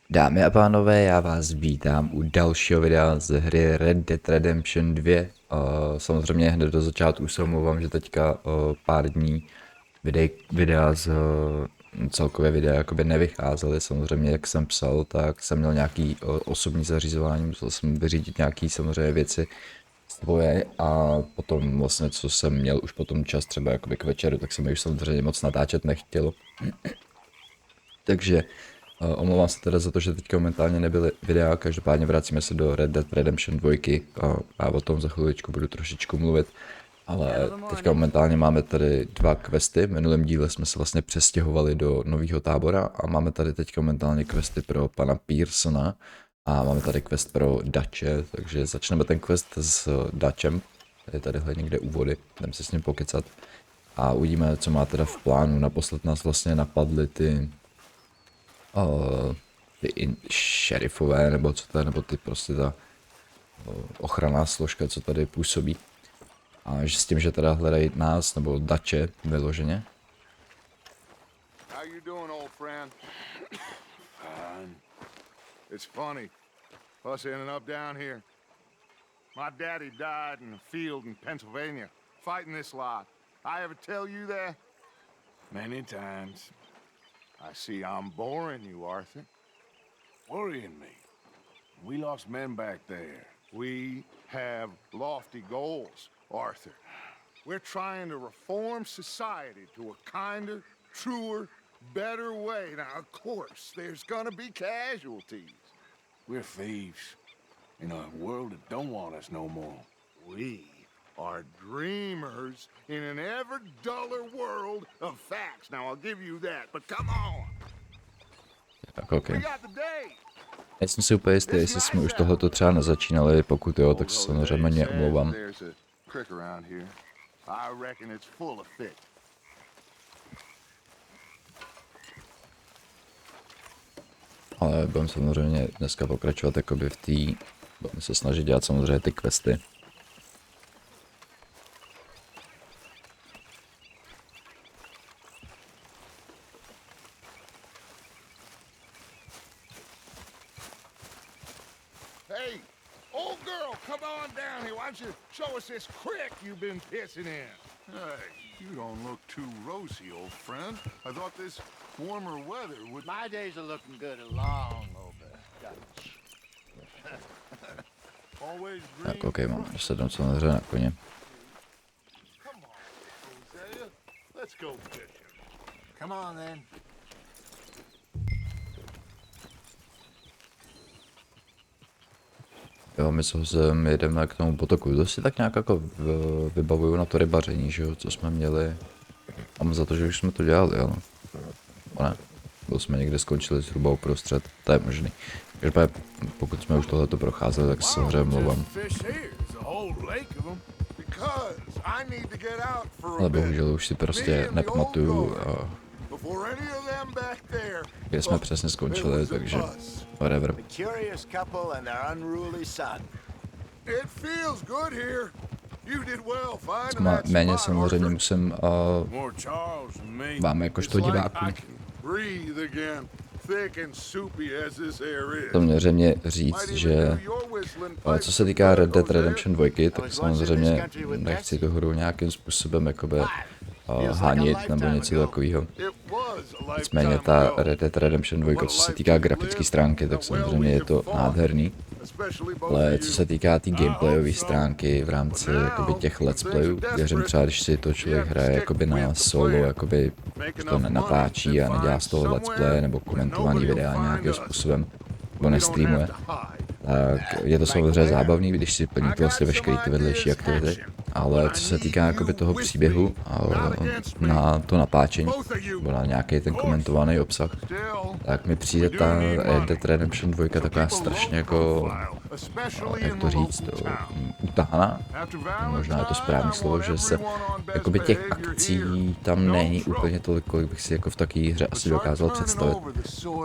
Dámy a pánové, já vás vítám u dalšího videa z hry Red Dead Redemption 2. Samozřejmě hned do začátku se omlouvám, že teďka pár dní videa z celkově videa jakoby nevycházely. Samozřejmě jak jsem psal, tak jsem měl nějaký osobní zařizování, musel jsem vyřídit nějaký samozřejmě věci svoje a potom vlastně co jsem měl už potom čas třeba jakoby k večeru, tak se mi už samozřejmě moc natáčet nechtělo. Takže omlouvám se teda za to, že teď momentálně nebyly videa, každopádně vracíme se do Red Dead Redemption 2 a o tom za chviličku budu trošičku mluvit. Ale teďka momentálně máme tady dva questy, v minulém díle jsme se vlastně přestěhovali do nového tábora a máme tady teďka momentálně questy pro pana Pearsona a máme tady quest pro Dače, takže začneme ten quest s Dačem, je tadyhle někde u vody, jdeme se s ním pokecat a uvidíme, co má teda v plánu. Naposled nás vlastně napadly ty šerifové, nebo co to je, nebo ty prostě ta ochranná složka, co tady působí. A že s tím, že teda hledají nás, nebo Dače, vyloženě. How you doing, old friend? Fine. It's funny, us ending up down here. My daddy died in a field in Pennsylvania, fighting this lot. I ever tell you that? Many times. I see I'm boring you, Arthur. Worrying me. We lost men back there. We have lofty goals, Arthur. We're trying to reform society to a kinder, truer, better way. Now, of course, there's gonna be casualties. We're thieves in a world that don't want us no more. We are dreamers in an ever duller world of facts. Now, I'll give you that, but come on. Tak ok. We got the day. Nejsem si úplně jistý, jestli jsme už tohleto třeba nezačínali, pokud jo, tak se samozřejmě omlouvám. Ale budeme samozřejmě dneska pokračovat jakoby v té, budeme se snažit dělat samozřejmě ty questy. Hey, old girl, come on down here. Why don't you show us this creek you've been pissing in? Hey, you don't look too rosy, old friend. I thought this warmer weather would... My days are looking good along over Dutch. Always Tak green. ok, mám sednout samozřejmě na koně. Come on, Hosea. Let's go fishing. Come on then. Jo, my se jedeme k tomu potoku, to si tak nějak jako vybavuju na to rybaření, že jo, co jsme měli. Mám za to, že už jsme to dělali, ale ne, nebo jsme někde skončili zhruba uprostřed, to je možný. Každopádně pokud jsme už tohleto procházeli, tak se samozřejmě mluvám. Ale bohužel už si prostě nepamatuju, kde jsme přesně skončili, takže whatever. Méně samozřejmě musím vám jakožto diváků samozřejmě říct, že co se týká Red Dead Redemption 2, tak samozřejmě nechci tu hru nějakým způsobem jakoby hánit nebo něco takového. Nicméně ta Red Dead Redemption 2, co se týká grafické stránky, tak samozřejmě je to nádherný. Ale co se týká té gameplayové stránky v rámci jakoby těch let's playů, věřím třeba, když si to člověk hraje jakoby na solo, jakoby to nenatáčí a nedělá z toho let's play nebo komentovaný videa nějakým způsobem, nebo nestreamuje, tak je to samozřejmě zábavný, když si plníte vlastně veškeré ty vedlejší aktivity, ale co se týká jakoby toho příběhu na to natáčení, nebo na nějaký ten komentovaný obsah, tak mi přijde ta Red Dead Redemption 2 taková strašně jako, jak to říct, utahaná, možná je to správné slovo, že se jakoby těch akcí tam není úplně tolik, kolik bych si jako v takové hře asi dokázal představit.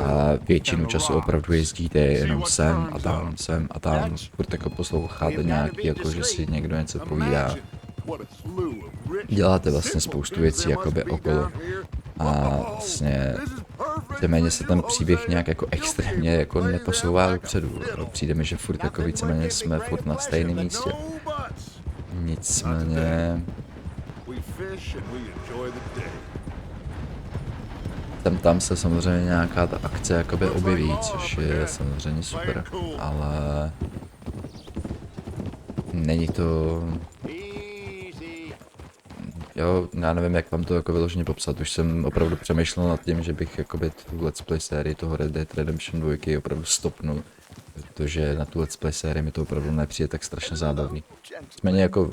A většinu času opravdu jezdíte jenom sem a tam, furt jako posloucháte nějaký, jako že si někdo něco povídá. děláte vlastně spoustu věcí jakoby okolo. A vlastně víceméně se ten příběh nějak jako extrémně jako neposouvá dopředu. Přijde mi, že furt jako víceméně jsme furt na stejném místě. Nicméně tam se samozřejmě nějaká ta akce jakoby objeví, což je samozřejmě super, ale není to... Jo, já nevím, jak vám to jako vyloženě popsat, už jsem opravdu přemýšlel nad tím, že bych jakoby tu Let's Play sérii toho Red Dead Redemption 2 opravdu stopnul, protože na tu Let's Play sérii mi to opravdu nepřijde tak strašně zábavný. Nicméně jako,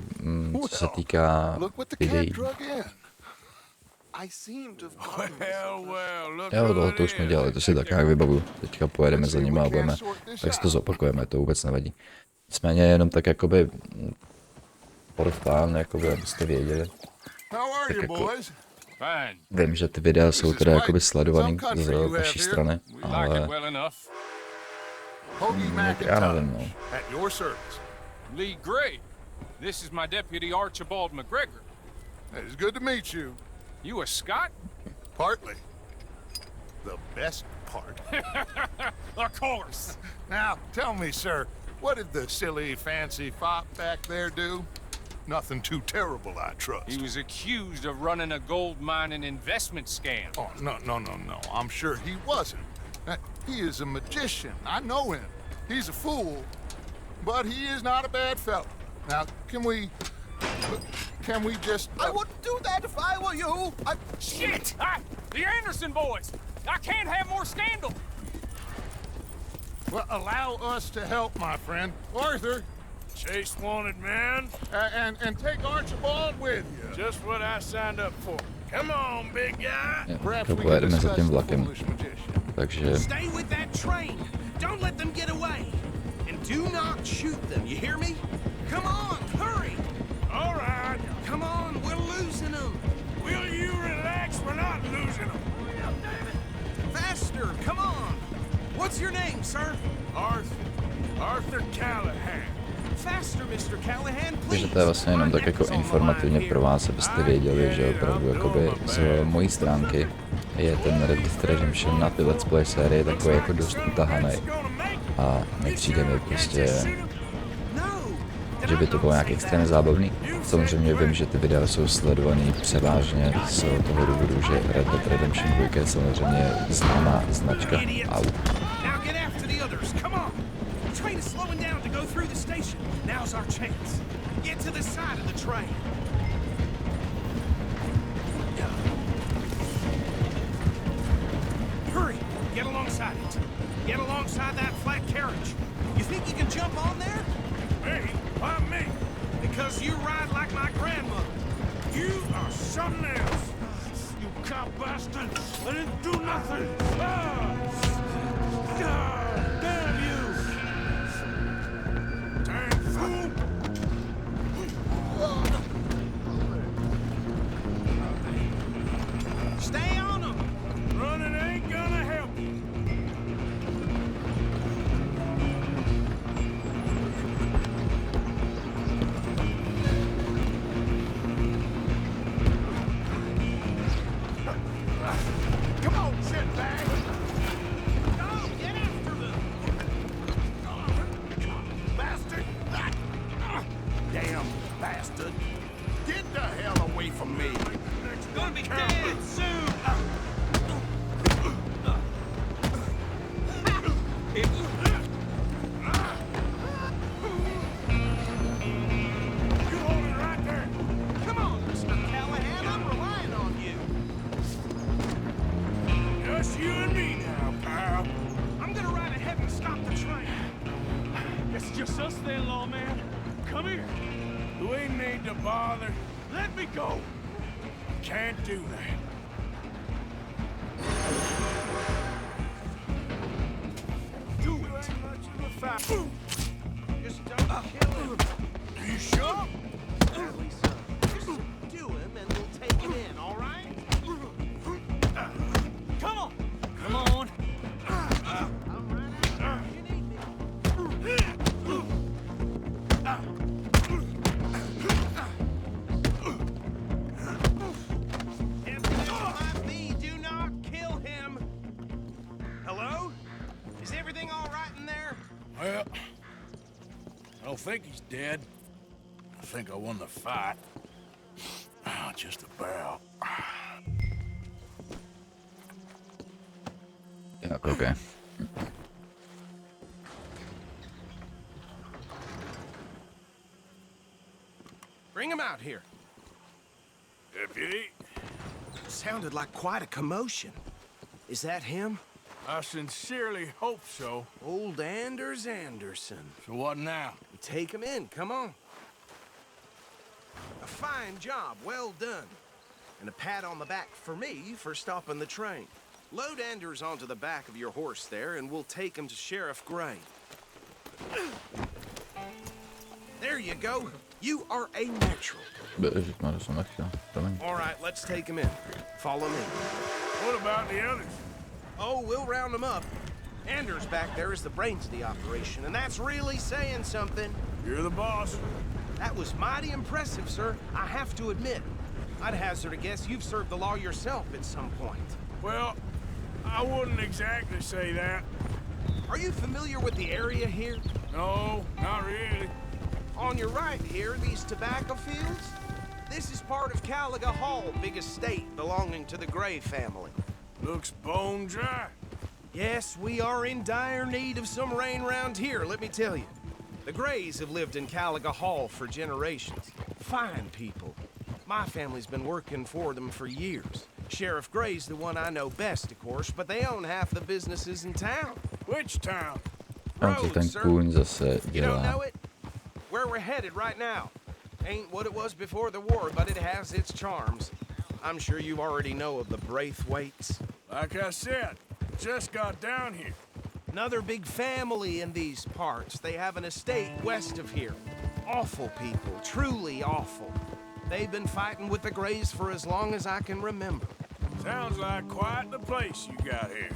co se týká videí. Jo, tohle to už jsme dělali, to si tak nějak vybavuju. Teďka pojedeme za nimi a budeme, tak si to zopakujeme, to vůbec nevadí. Nicméně jenom tak jakoby for fun, jakoby, abyste věděli. Tak jako, vím, že ty videa jsou teda jakoby sledovaný z vaší strany, ale jak já nevím, no. Lee Gray, this is my deputy Archibald McGregor. It's good to meet you. You a Scot? Partly. The best part. Of course. Now, tell me, sir, what did the silly, fancy fop back there do? Nothing too terrible, I trust. He was accused of running a gold mining investment scam. Oh, no. I'm sure he wasn't. He is a magician. I know him. He's a fool, but he is not a bad fellow. Now, can we just... I wouldn't do that if I were you. Shit! The Anderson boys! I can't have more scandal! Well, allow us to help, my friend. Arthur, Chase wanted man. and take Archibald with you. Just what I signed up for. Come on, big guy. Jo, to pojedeme za tím vlakem, takže... Stay with that train. Don't let them get away. And do not shoot them, you hear me? Come on, hurry! All right. Come on, we're losing them. Will you relax? We're not losing them. Faster, come on. What's your name, sir? Arthur Callahan. Faster, Mr. Callahan, Takže please. to je vlastně jenom tak jako informativně pro vás, abyste věděli, že opravdu jakoby z mojí stránky je ten Red Dead Redemption na ty Let's Play série takový jako dost utahaný. A nepřijde mi prostě, že by to bylo nějak extrémně zábavný. Samozřejmě vím, že ty videa jsou sledovaný převážně z toho důvodu, že Red Dead Redemption 2 je samozřejmě známá značka aut. Now get after the others. Come on. The train is slowing down to go through the station. Now's our chance. Get to the side of the train. Hurry. Get alongside it. Get alongside that flat carriage. You think you can jump on there? Me? Why me? Because you ride like my grandmother. You are something else. You cop bastard. I didn't do nothing. Damn you. Damn fool. Stay on them. Running ain't gonna help you. Come on, shitbag. Go, get after them. Bastard. Damn bastard. Get the hell away from me. Gonna be dead soon. You hold it right there. Come on, Mr. Callahan, I'm relying on you. Just you and me now, pal. I'm gonna ride ahead and stop the train. It's just us then, lawman. Come here. You ain't need to bother. Let me go. Can't do that. Do it. Just don't kill him. You sure? Sadly, sir. Just do him and we'll take him in, all right? Come on. Come on. I'm right after you need me. Is everything all right in there? Well, I don't think he's dead. I think I won the fight. Just about. Tak, okay. Bring him out here. Deputy, Sounded like quite a commotion. Is that him? I sincerely hope so. Old Anders Anderson. So what now? Take him in, come on. A fine job, well done. And a pat on the back for me for stopping the train. Load Anders onto the back of your horse there, and we'll take him to Sheriff Gray. There you go. You are a natural. All right, let's take him in. Follow me. What about the others? Oh, we'll round them up. Anders back there is the brains of the operation, and that's really saying something. You're the boss. That was mighty impressive, sir. I have to admit. I'd hazard a guess you've served the law yourself at some point. Well, I wouldn't exactly say that. Are you familiar with the area here? No, not really. On your right here, these tobacco fields? This is part of Caliga Hall, big estate belonging to the Gray family. Looks bone dry. Yes, we are in dire need of some rain round here, let me tell you. The Grays have lived in Caliga Hall for generations. Fine people. My family's been working for them for years. Sheriff Gray's the one I know best, of course, but they own half the businesses in town. Which town? Tam co ten kůň zase You don't know dělá. it? Where we're headed right now. Ain't what it was before the war, but it has its charms. I'm sure you already know of the Braithwaites. Like I said, just got down here. Another big family in these parts. They have an estate west of here. Awful people, truly awful. They've been fighting with the Grays for as long as I can remember. Sounds like quite the place you got here.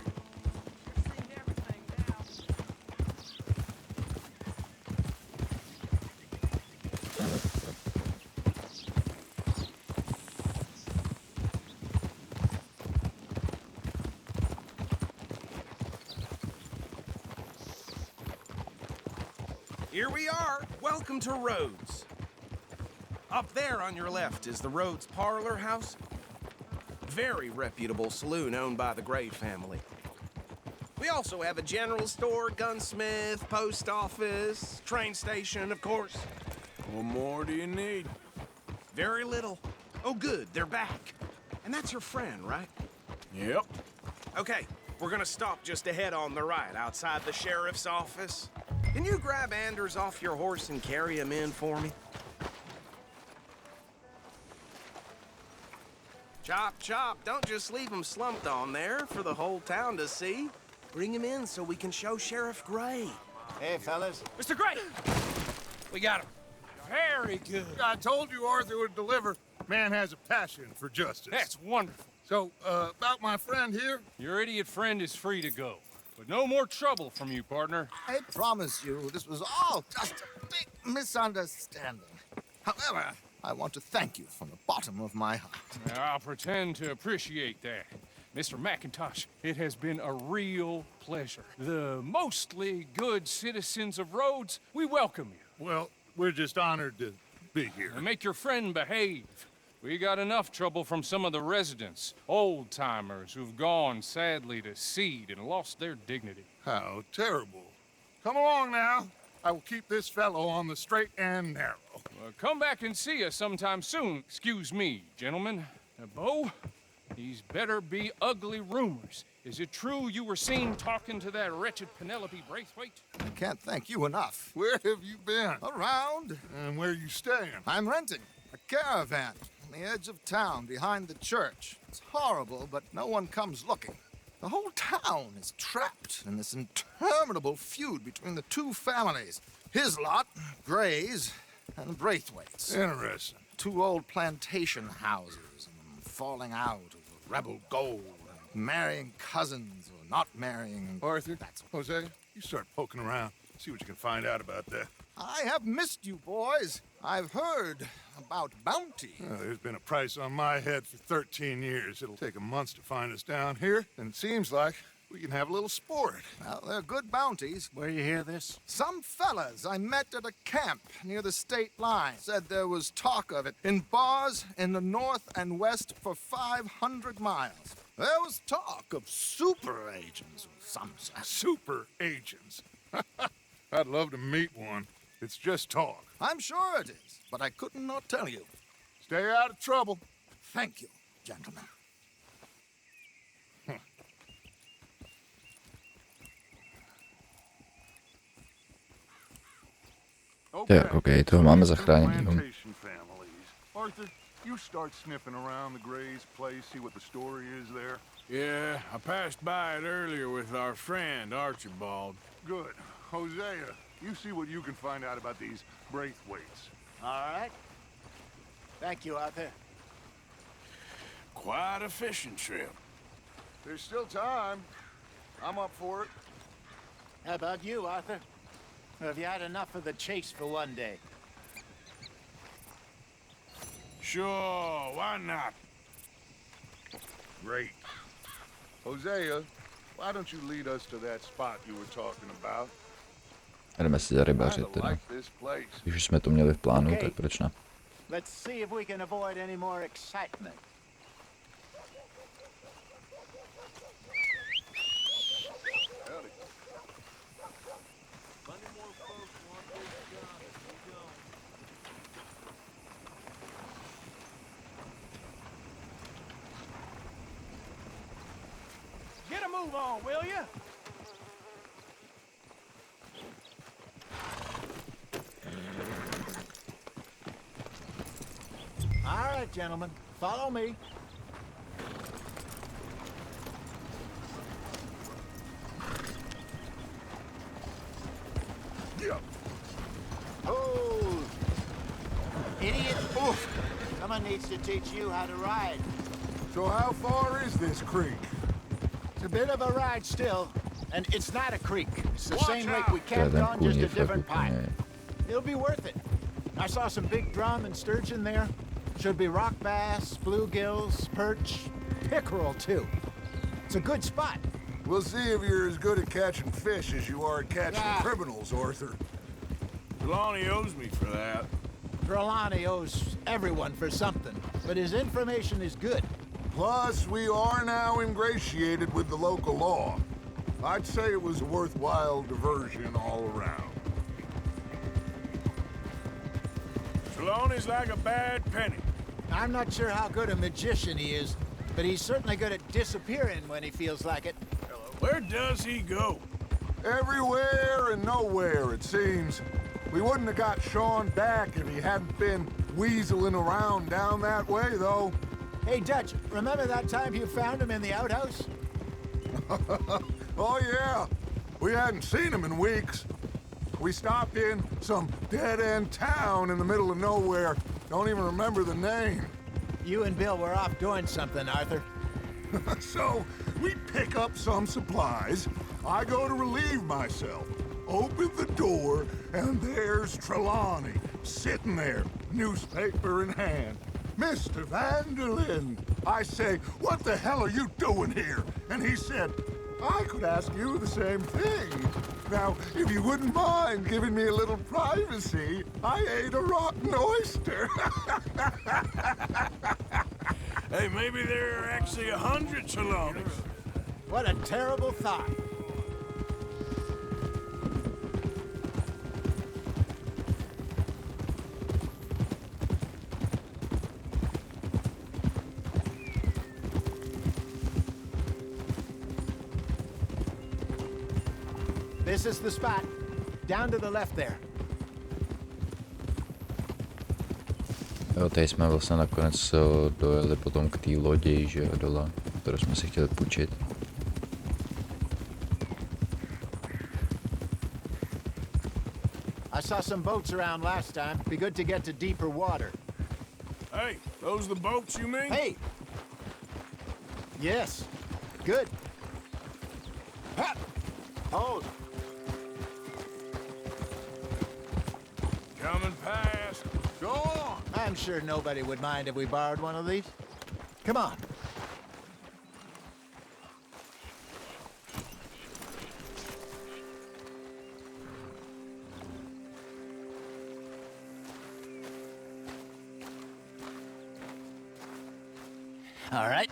Here we are. Welcome to Rhodes. Up there on your left is the Rhodes Parlor House. Very reputable saloon owned by the Gray family. We also have a general store, gunsmith, post office, train station, of course. What more do you need? Very little. Oh, good, they're back. And that's your friend, right? Yep. Okay, we're gonna stop just ahead on the right, outside the sheriff's office. Can you grab Anders off your horse and carry him in for me? Chop, chop, don't just leave him slumped on there for the whole town to see. Bring him in so we can show Sheriff Gray. Hey, fellas. Mr. Gray! We got him. Very good. I told you Arthur would deliver. Man has a passion for justice. That's wonderful. So, about my friend here? Your idiot friend is free to go. But no more trouble from you, partner. I promise you, this was all just a big misunderstanding. However, I want to thank you from the bottom of my heart. I'll pretend to appreciate that. Mr. McIntosh, it has been a real pleasure. The mostly good citizens of Rhodes, we welcome you. Well, we're just honored to be here. And make your friend behave. We got enough trouble from some of the residents, old-timers who've gone, sadly, to seed and lost their dignity. How terrible. Come along now. I will keep this fellow on the straight and narrow. Come back and see us sometime soon. Excuse me, gentlemen. Bo, these better be ugly rumors. Is it true you were seen talking to that wretched Penelope Braithwaite? I can't thank you enough. Where have you been? Around, And where you staying? I'm renting a caravan on the edge of town behind the church. It's horrible, but no one comes looking. The whole town is trapped in this interminable feud between the two families. His lot, Gray's, and Braithwaite's. Interesting. Two old plantation houses and falling out over rebel gold, and marrying cousins or not marrying. Arthur, That's Jose, you start poking around. See what you can find out about that. I have missed you, boys. I've heard about bounty. There's been a price on my head for 13 years. It'll take a month to find us down here, and it seems like We can have a little sport. Well, they're good bounties. Where you hear this? Some fellas I met at a camp near the state line said there was talk of it in bars in the north and west for 500 miles. There was talk of super agents of some sort. Super agents. I'd love to meet one. It's just talk. I'm sure it is, but I couldn't not tell you. Stay out of trouble. Thank you, gentlemen. Tak, OK, toho máme zachráněnýho. Arthur, you start sniffing around the Gray's place, see what the story is there. Yeah, I passed by it earlier with our friend, Archibald. Good. Hosea, you see what you can find out about these Braithwaites. All right. Thank you, Arthur. Quite a fishing trip. There's still time. I'm up for it. How about you, Arthur? Or have you had enough of the chase for one day? Sure, why not? Great. Hosea, why don't you lead us to that spot you were talking about? Jdeme si zarybařit teda. Když už jsme to měli v plánu, tak proč ne? Let's see if we can avoid any more excitement. Get a move on, will you? All right, gentlemen, follow me. Yeah. Oh, idiot! Oof. Someone needs to teach you how to ride. So how far is this creek? It's a bit of a ride still, and it's not a creek. It's the Watch same lake out. we camped Ten on, just kůň a fakt different pipe. úplně. It'll be worth it. I saw some big drum and sturgeon there. Should be rock bass, bluegills, perch, pickerel too. It's a good spot. We'll see if you're as good at catching fish as you are at catching Ah. criminals, Arthur. Trelawney owes me for that. Trelawney owes everyone for something, but his information is good. Plus, we are now ingratiated with the local law. I'd say it was a worthwhile diversion all around. Trelawney's like a bad penny. I'm not sure how good a magician he is, but he's certainly good at disappearing when he feels like it. Where does he go? Everywhere and nowhere, it seems. We wouldn't have got Sean back if he hadn't been weaseling around down that way, though. Hey, Dutch, remember that time you found him in the outhouse? Oh, yeah. We hadn't seen him in weeks. We stopped in some dead-end town in the middle of nowhere. Don't even remember the name. You and Bill were off doing something, Arthur. So, we pick up some supplies. I go to relieve myself. Open the door, and there's Trelawney, sitting there, newspaper in hand. Mr. Vanderlyn. I say, what the hell are you doing here? And he said, I could ask you the same thing. Now, if you wouldn't mind giving me a little privacy, I ate a rotten oyster. Hey, maybe there are actually 100 Trelawneys. What a terrible thought. This is the spot. Down to the left there. Jo, tady jsme vlastně nakonec dojeli potom k té lodi, že jo, dole, kterou jsme si chtěli půjčit. I saw some boats around last time. Be good to get to deeper water. Hey, those the boats you mean? Hey! Yes. Good. Ha! Hold. Coming past. Go on. I'm sure nobody would mind if we borrowed one of these. Come on. All right.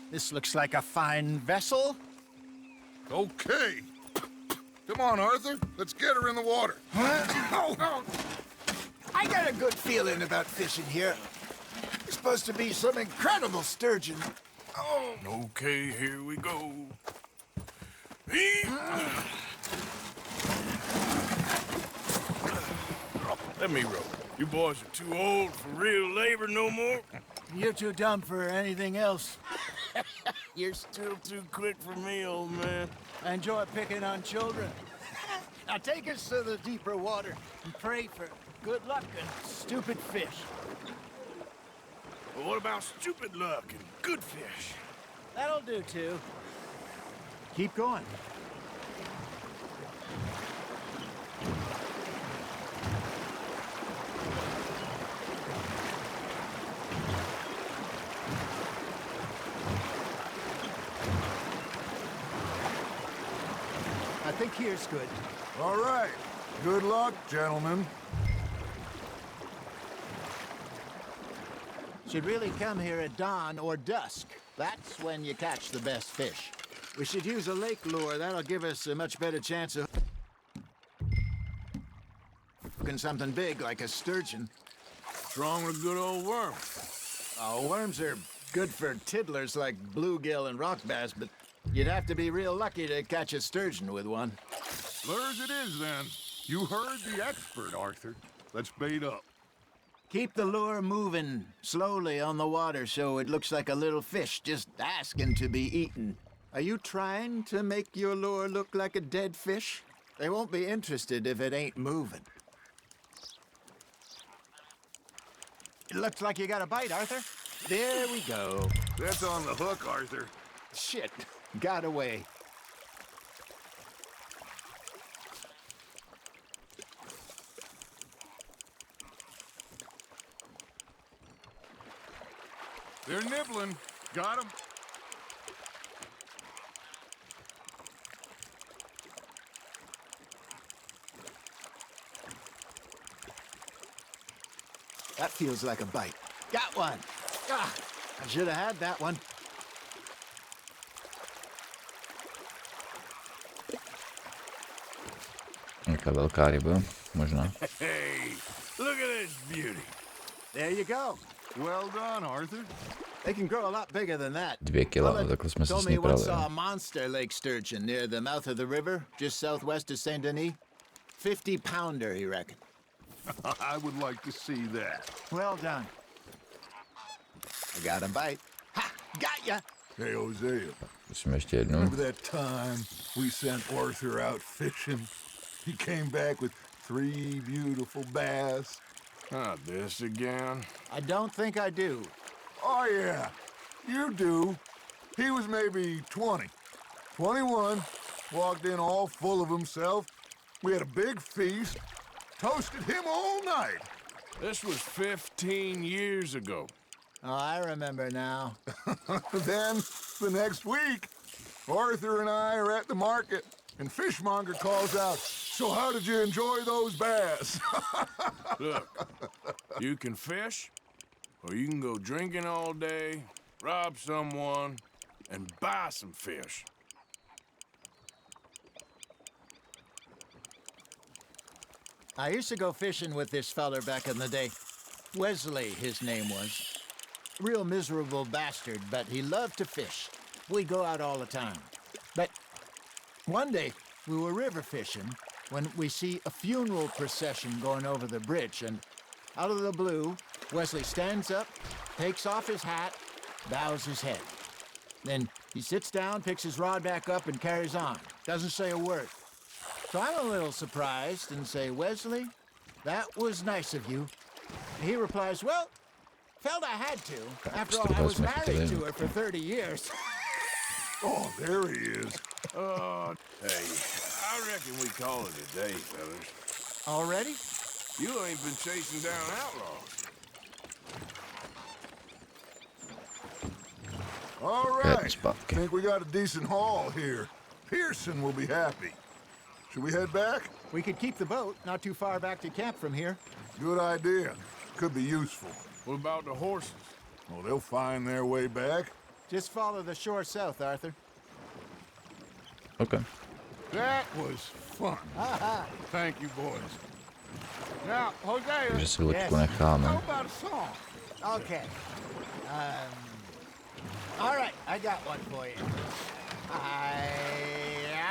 This looks like a fine vessel. Okay. Come on, Arthur. Let's get her in the water. I got a good feeling about fishing here. There's supposed to be some incredible sturgeon. Oh. Okay, here we go. Let me row. You boys are too old for real labor no more. You're too dumb for anything else. You're still too quick for me, old man. I enjoy picking on children. Now take us to the deeper water and pray for good luck and stupid fish. Well, what about stupid luck and good fish? That'll do, too. Keep going. I think here's good. All right. Good luck, gentlemen. Should really come here at dawn or dusk. That's when you catch the best fish. We should use a lake lure. That'll give us a much better chance of hooking something big like a sturgeon. What's wrong with a good old worm? Oh, worms are good for tiddlers like bluegill and rock bass, but you'd have to be real lucky to catch a sturgeon with one. Lures it is, then. You heard the expert, Arthur. Let's bait up. Keep the lure moving slowly on the water so it looks like a little fish just asking to be eaten. Are you trying to make your lure look like a dead fish? They won't be interested if it ain't moving. It looks like you got a bite, Arthur. There we go. That's on the hook, Arthur. Shit, got away. They're nibbling. Got him. That feels like a bite. Got one. Ah, I should have had that one. Jaká velká ryba, možná. Hey, look at this beauty. There you go. Well done, Arthur. They can grow a lot bigger than that. 2 kila, takhle jsme se Told s me ní he once prali. saw a monster lake sturgeon near the mouth of the river, just southwest of Saint Denis. 50-pounder, he reckoned. I would like to see that. Well done. I got a bite. Ha! Got ya! Hey, Hosea. Musíme ještě jednou. Remember that time we sent Arthur out fishing? He came back with 3 beautiful bass. Not this again. I don't think I do. Oh, yeah. You do. He was maybe 20. 21. Walked in all full of himself. We had a big feast. Toasted him all night. This was 15 years ago. Oh, I remember now. Then, the next week, Arthur and I are at the market, and Fishmonger calls out, "So how did you enjoy those bass?" Look, you can fish, or you can go drinking all day, rob someone, and buy some fish. I used to go fishing with this feller back in the day. Wesley, his name was. Real miserable bastard, but he loved to fish. We'd go out all the time. But one day, we were river fishing when we see a funeral procession going over the bridge, and out of the blue, Wesley stands up, takes off his hat, bows his head. Then he sits down, picks his rod back up, and carries on. Doesn't say a word. So I'm a little surprised and say, "Wesley, that was nice of you." He replies, "Well, felt I had to. After all, I was married to her for 30 years." Oh, there he is. Hey, I reckon we call it a day, fellas. Already? You ain't been chasing down outlaws. All Yeah, right. it's Buck. Think we got a decent haul here. Pearson will be happy. Should we head back? We could keep the boat not too far back to camp from here. Good idea. Could be useful. What about the horses? Well, they'll find their way back. Just follow the shore south, Arthur. OK. That was fun. Thank you, boys. Now, Hosea, Takže si loďku necháme. how about a song? Okay. All right, I got one for you. I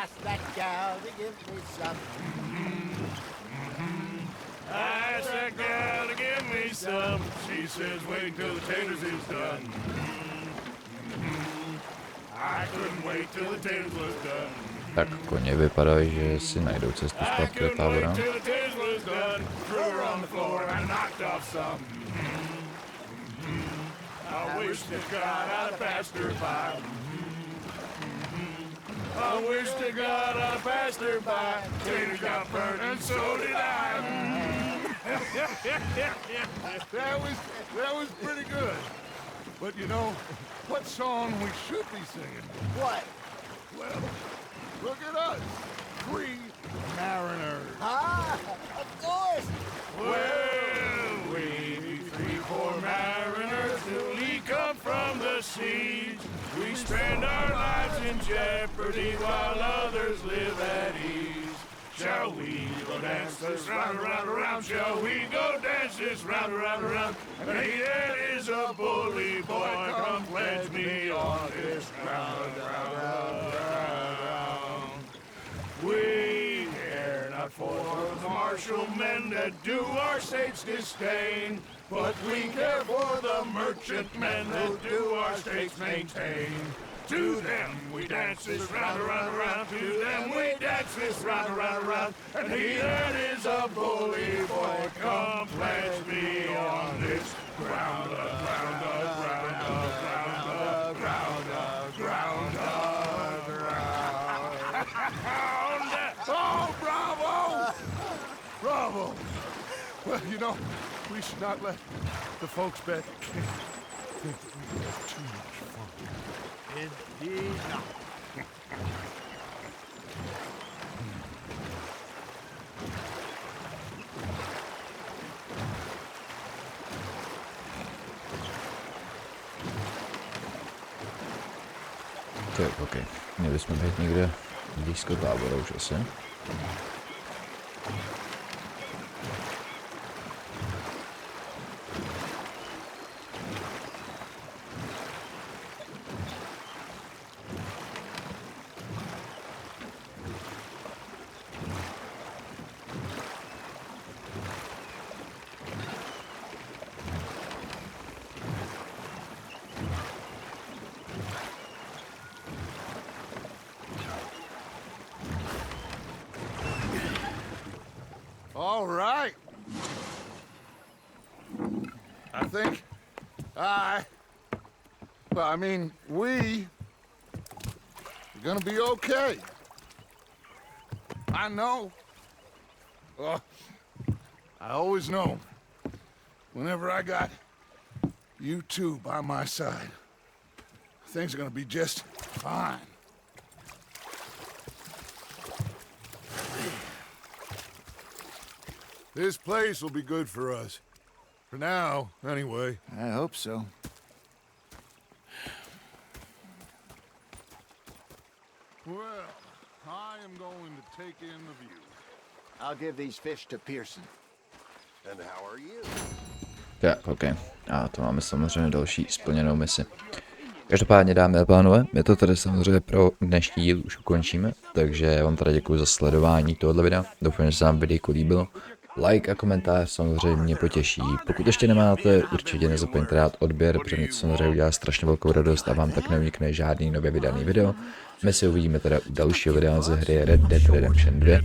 asked that gal to give me some. I asked that gal to give me some. She says, wait till the taters is done. I couldn't wait till the taters was done. Tak koně vypadají, že si najdou cestu I zpátky do couldn't tábora. wait till the taters was done. Threw her on the floor and I knocked off some. I wish to God I'd passed her by. I wish to God I'd passed her by. Taters got burnt and so did I. That was pretty good. But you know, what song we should be singing? What? Well, look at us. 3 mariners. Ah, of course. Well, we 3 poor mariners newly come from the seas. We spend our lives in jeopardy while others live at ease. Shall we go dance this round, around, around? Shall we go dance this round, around, around? And he that is a bully boy, come pledge me on this round, round, round, round. We care not for the martial men that do our states disdain, but we care for the merchant men that do our states maintain. To them we dance this round, around, around. To them we dance this round, around, around. And he that is a bully boy, come pledge me on this ground, ground, ground, ground, ground, ground, ground, ground. Oh, bravo! Bravo! Well, you know, we should not let the folks back think that we have too much fun. Indeed not. OK. Měli jsme být někde blízko tábora už asi. All right. I think we are gonna be okay. I know. Oh, I always know. Whenever I got you two by my side, things are gonna be just fine. This place will be good for us. For now, anyway. I hope so. Well, I am going to take in the view. I'll give these fish to Pearson. And how are you? Tak, OK. A to máme samozřejmě další splněnou misi. Každopádně, dámy a pánové, my to tady samozřejmě pro dnešní díl už ukončíme, takže já vám tady děkuji za sledování tohoto videa. Doufám, že se vám videjko líbilo. Like a komentář samozřejmě mě potěší. Pokud ještě nemáte, určitě nezapomeňte dát odběr, protože mě to samozřejmě udělá strašně velkou radost a vám tak neunikne žádný nově vydaný video. My se uvidíme teda u dalšího videa ze hry Red Dead Redemption 2,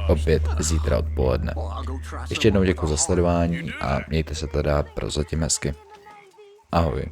opět zítra odpoledne. Ještě jednou děkuji za sledování a mějte se teda prozatím hezky. Ahoj.